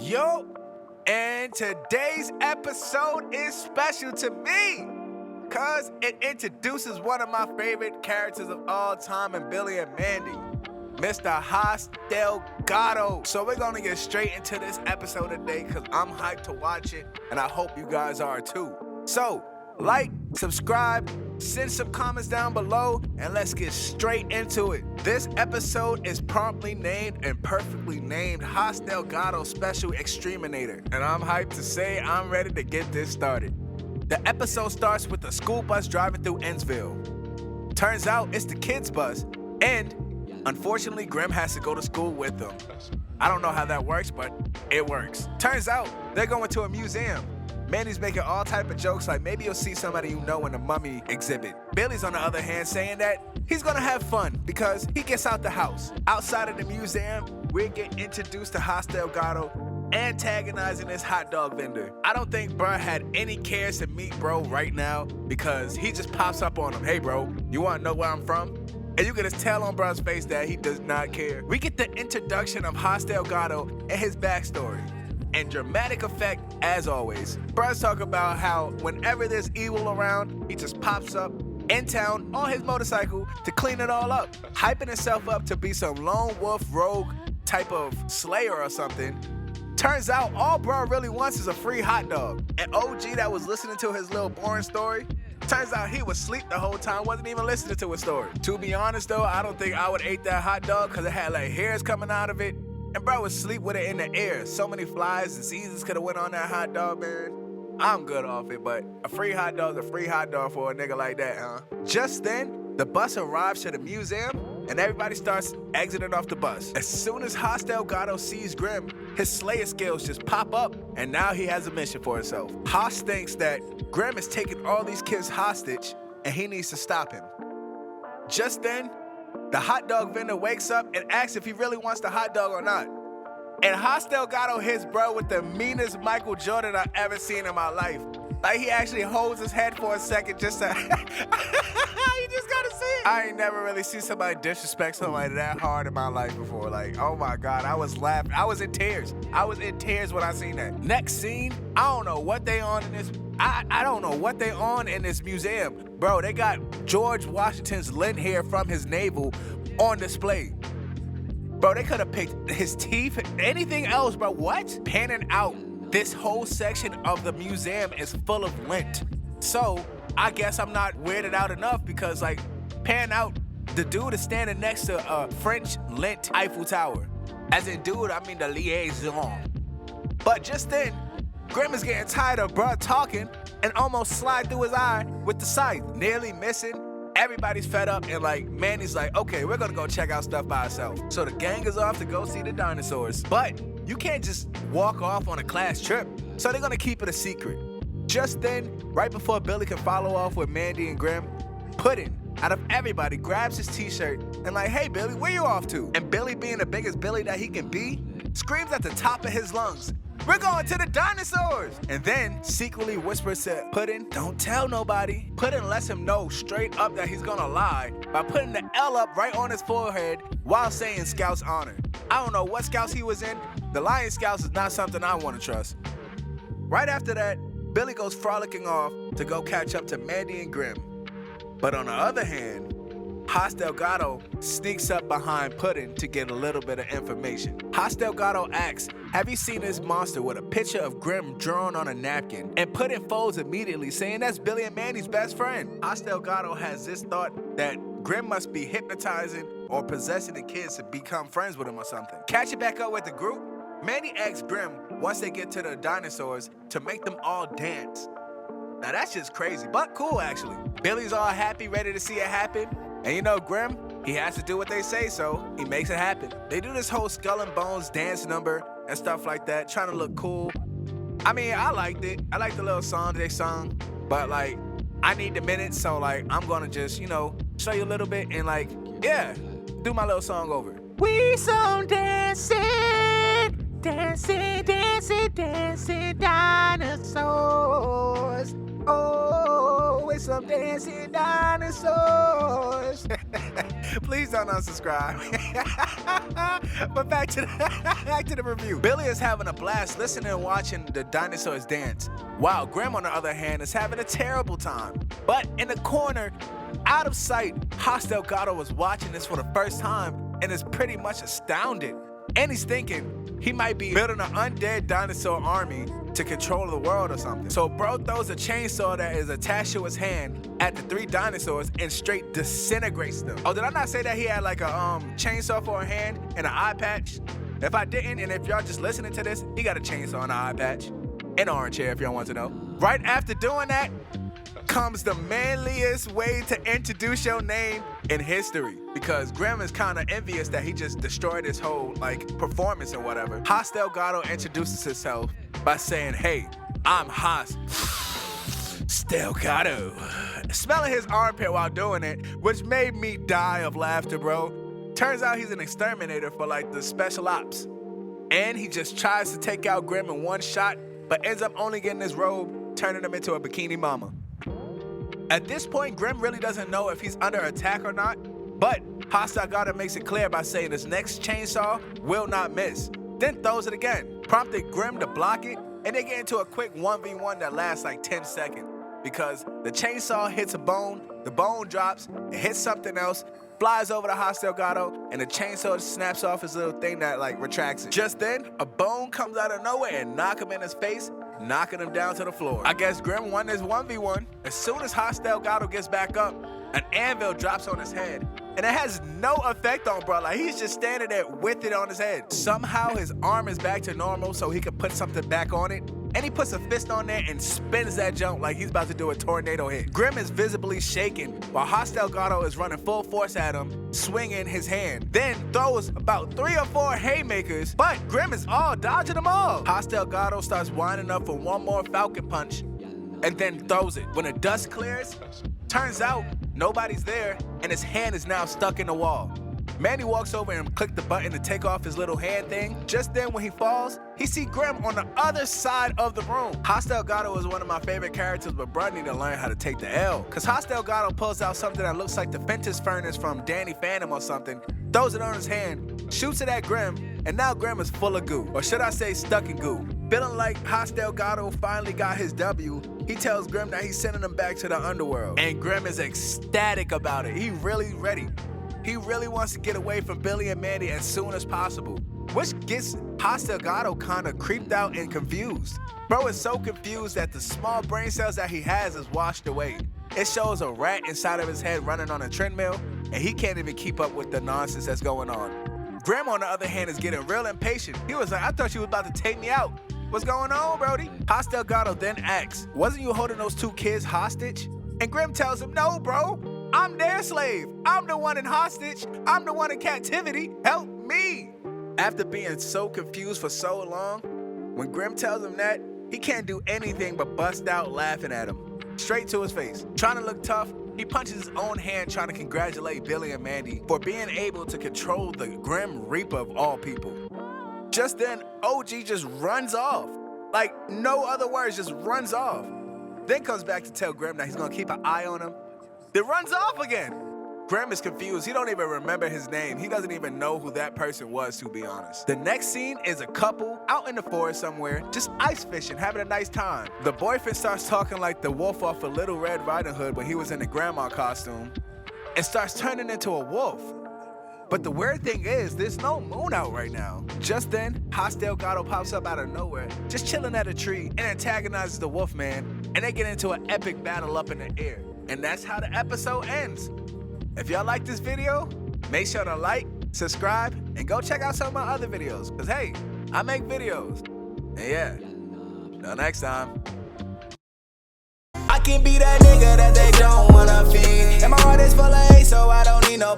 Yo, and today's episode is special to me because it introduces one of my favorite characters of all time in Billy and Mandy, Mr. Delgado. So we're gonna get straight into this episode today because I'm hyped to watch it, and I hope you guys are too. So, like, subscribe, send some comments down below, and let's get straight into it. This episode is promptly named and perfectly named Delgado Special Exterminator, and I'm hyped to say I'm ready to get this started. The episode starts with a school bus driving through Ennsville. Turns out it's the kids' bus, and unfortunately Grim has to go to school with them. I don't know how that works, but it works. Turns out they're going to a museum. Mandy's making all type of jokes like maybe you'll see somebody you know in the mummy exhibit. Billy's on the other hand saying that he's gonna have fun because he gets out the house. Outside of the museum, we get introduced to Delgado antagonizing this hot dog vendor. I don't think bruh had any cares to meet bro right now because he just pops up on him. Hey bro, you wanna know where I'm from? And you can just tell on bruh's face that he does not care. We get the introduction of Delgado and his backstory. And dramatic effect, as always. Bruh's talk about how whenever there's evil around, he just pops up in town on his motorcycle to clean it all up, hyping himself up to be some lone wolf rogue type of slayer or something. Turns out all bruh really wants is a free hot dog. An OG that was listening to his little boring story, turns out he was asleep the whole time, wasn't even listening to his story. To be honest though, I don't think I would eat that hot dog because it had like hairs coming out of it. And bro was asleep with it in the air. So many flies and diseases could have went on that hot dog, man. I'm good off it, but a free hot dog's a free hot dog for a nigga like that, huh? Just then, the bus arrives to the museum, and everybody starts exiting off the bus. As soon as Delgado sees Grim, his Slayer skills just pop up, and now he has a mission for himself. Haas thinks that Grim is taking all these kids hostage, and he needs to stop him. Just then, the hot dog vendor wakes up and asks if he really wants the hot dog or not. And Delgado hits bro with the meanest Michael Jordan I've ever seen in my life. Like he actually holds his head for a second just to... You just gotta see it. I ain't never really seen somebody disrespect somebody that hard in my life before. Like, oh my God, I was laughing. I was in tears. I was in tears when I seen that. Next scene, I don't know what they on in this... I don't know what they on in this museum. Bro, they got George Washington's lint hair from his navel on display. Bro, they could have picked his teeth, anything else, bro. What? Panning out, this whole section of the museum is full of lint. So, I guess I'm not weirded out enough because, like, pan out, the dude is standing next to a French lint Eiffel Tower. As in, dude, I mean the liaison. But just then, Grim is getting tired of bruh talking and almost slide through his eye with the scythe, nearly missing. Everybody's fed up and like, Mandy's like, okay, we're gonna go check out stuff by ourselves. So the gang is off to go see the dinosaurs. But you can't just walk off on a class trip. So they're gonna keep it a secret. Just then, right before Billy can follow off with Mandy and Grim, Puddin', out of everybody, grabs his t-shirt and like, hey Billy, where you off to? And Billy, being the biggest Billy that he can be, screams at the top of his lungs, we're going to the dinosaurs! And then secretly whispers to Puddin', don't tell nobody. Puddin' lets him know straight up that he's gonna lie by putting the L up right on his forehead while saying Scout's honor. I don't know what Scouts he was in. The Lion Scouts is not something I want to trust. Right after that, Billy goes frolicking off to go catch up to Mandy and Grim. But on the other hand, Delgado sneaks up behind Puddin' to get a little bit of information. Delgado asks, have you seen this monster with a picture of Grim drawn on a napkin? And Puddin' folds immediately, saying that's Billy and Mandy's best friend. Delgado has this thought that Grim must be hypnotizing or possessing the kids to become friends with him or something. Catching back up with the group, Mandy asks Grim, once they get to the dinosaurs, to make them all dance. Now that's just crazy, but cool actually. Billy's all happy, ready to see it happen. And you know, Grim, he has to do what they say, so he makes it happen. They do this whole skull and bones dance number and stuff like that, trying to look cool. I mean, I liked it. I liked the little song they sung, but like, I need the minutes, so like, I'm gonna just, you know, show you a little bit and like, yeah, do my little song over. We some dancing, dancing, dancing, dancing dinosaurs. Oh, with some dancing dinosaurs. Please don't unsubscribe. But back to the review. Billy is having a blast listening and watching the dinosaurs dance, while Grim, on the other hand, is having a terrible time. But in the corner, out of sight, Delgado was watching this for the first time and is pretty much astounded. And he's thinking he might be building an undead dinosaur army to control the world or something. So bro throws a chainsaw that is attached to his hand at the 3 dinosaurs and straight disintegrates them. Oh, did I not say that he had like a chainsaw for a hand and an eye patch? If I didn't, and if y'all just listening to this, he got a chainsaw and an eye patch. An orange hair if y'all want to know. Right after doing that comes the manliest way to introduce your name in history, because Grim is kind of envious that he just destroyed his whole like performance or whatever. Delgado introduces himself by saying, "Hey, I'm Delgado," smelling his armpit while doing it, which made me die of laughter, bro. Turns out he's an exterminator for like the special ops, and he just tries to take out Grim in one shot, but ends up only getting his robe, turning him into a bikini mama. At this point, Grim really doesn't know if he's under attack or not, but Delgado makes it clear by saying his next chainsaw will not miss, then throws it again, prompting Grim to block it, and they get into a quick 1v1 that lasts like 10 seconds, because the chainsaw hits a bone, the bone drops, it hits something else, flies over to Delgado, and the chainsaw snaps off his little thing that like retracts it. Just then, a bone comes out of nowhere and knocks him in his face, knocking him down to the floor. I guess Grim won this 1v1. As soon as Delgado gets back up, an anvil drops on his head, and it has no effect on bro. Like, he's just standing there with it on his head. Somehow his arm is back to normal so he can put something back on it, and he puts a fist on there and spins that jump like he's about to do a tornado hit. Grim is visibly shaking while Delgado is running full force at him, swinging his hand, then throws about 3 or 4 haymakers, but Grim is all dodging them all. Delgado starts winding up for one more falcon punch and then throws it. When the dust clears, turns out nobody's there, and his hand is now stuck in the wall. Mandy walks over and clicks the button to take off his little hand thing. Just then, when he falls, he sees Grim on the other side of the room. Delgado is one of my favorite characters, but bro need to learn how to take the L, because Delgado pulls out something that looks like the Ventus furnace from Danny Phantom or something, throws it on his hand, shoots it at Grim, and now Grim is full of goo, or should I say stuck in goo. Feeling like Delgado finally got his W, he tells Grim that he's sending him back to the underworld, and Grim is ecstatic about it. He really ready. He really wants to get away from Billy and Mandy as soon as possible, which gets Delgado kind of creeped out and confused. Bro is so confused that the small brain cells that he has is washed away. It shows a rat inside of his head running on a treadmill, and he can't even keep up with the nonsense that's going on. Grim, on the other hand, is getting real impatient. He was like, "I thought you was about to take me out. What's going on, Brody?" Delgado then asks, "Wasn't you holding those 2 kids hostage?" And Grim tells him, "No, bro. I'm their slave. I'm the one in hostage. I'm the one in captivity. Help me." After being so confused for so long, when Grim tells him that, he can't do anything but bust out laughing at him, straight to his face. Trying to look tough, he punches his own hand trying to congratulate Billy and Mandy for being able to control the Grim Reaper of all people. Just then, OG just runs off. Like, no other words, just runs off. Then comes back to tell Grim that he's gonna keep an eye on him. Then runs off again. Grim is confused. He don't even remember his name. He doesn't even know who that person was, to be honest. The next scene is a couple out in the forest somewhere, just ice fishing, having a nice time. The boyfriend starts talking like the wolf off of Little Red Riding Hood when he was in the grandma costume, and starts turning into a wolf. But the weird thing is, there's no moon out right now. Just then, Delgado pops up out of nowhere, just chilling at a tree, and antagonizes the wolf man, and they get into an epic battle up in the air. And that's how the episode ends. If y'all like this video, make sure to like, subscribe, and go check out some of my other videos. Because hey, I make videos. And yeah, till next time. I can be that nigga that they don't wanna feed. And my heart is full of hate, so I don't need no